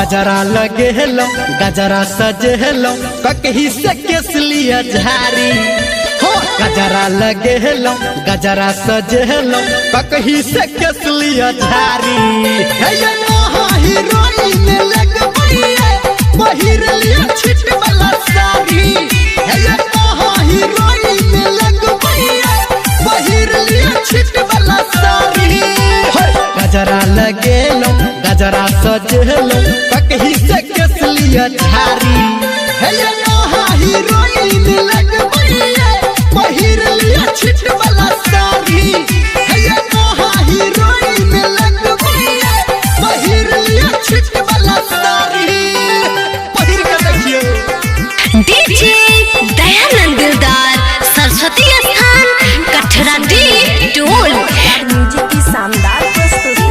गजरा लगे हेलो गजरा सजे हेलो ककही से केस लिया झारी हो गजरा लगे हेलो गजरा सजे हेलो ककही से केस लिया झारी हीरोइन लगबैया पहिर लिया छिट वाला साड़ी हीरोइन लगबैया पहिर लिया छिट वाला साड़ी गजरा लगे लो गजरा सजेलो ककही से केस लिया झारी हीरोइन लगबैया पहिर लिया छिट वाला साड़ी हीरोइन लगबैया पहिर लिया छिट वाला साड़ी पहिर के देखियो डीजे दयानंद दिलदार सरस्वती स्थान कठरा डी टोल म्यूजिक की शानदार प्रस्तुति।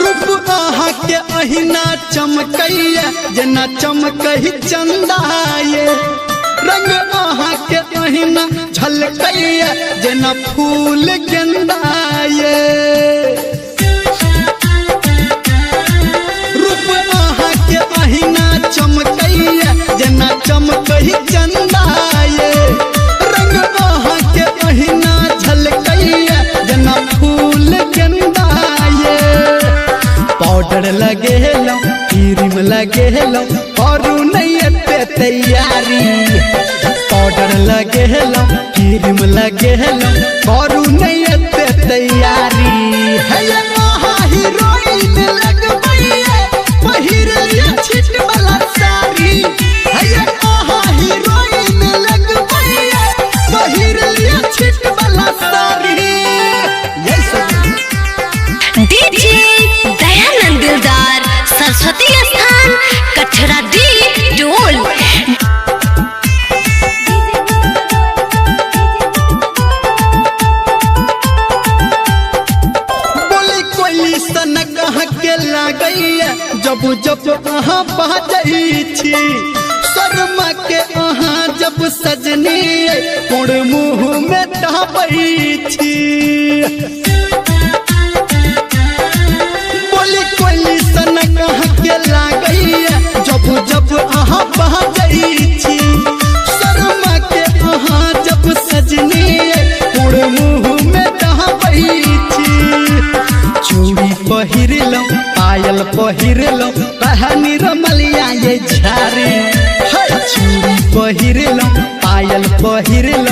रूप आहा के अहिना चमकैया जना चमकही चंदा ये रंग आहा के अहिना झलकैया जना फूल गेंदा ये रूप आहा के अहिना चमकैया जना चमकही चंदा ये रंग आहा के अहिना झलकैया जना फूल गेंदा ये पाउडर लगे लो क्रीम लगे लो और नहीं एते तैयारी पाउडर लगे लो क्रीम लगे लो और नहीं एते तैयारी हीरोइन लगबैया पहिर लिया छिट वाला साड़ी हीरोइन लगबैया पहिर लिया छिट वाला साड़ी डीजे दयानंद दिलदार सरस्वती स्थान कठरा डी टोल बोली कोई सन कहाँ के लागैया जब जब अहाँ बाजै छी शर्मा के अहाँ जब सजनी कोण मुँह में टहबै छी बोली कोई सन कहाँ के लागैया जब जब अहाँ बाजै छी शर्मा के अहाँ जब सजनी कोण मुँह में टहबै छी चूड़ी पहिरलो पायल पहिरलो कहानी रमलिया ये झारी चूड़ी पहिरलो पायल पहिरलो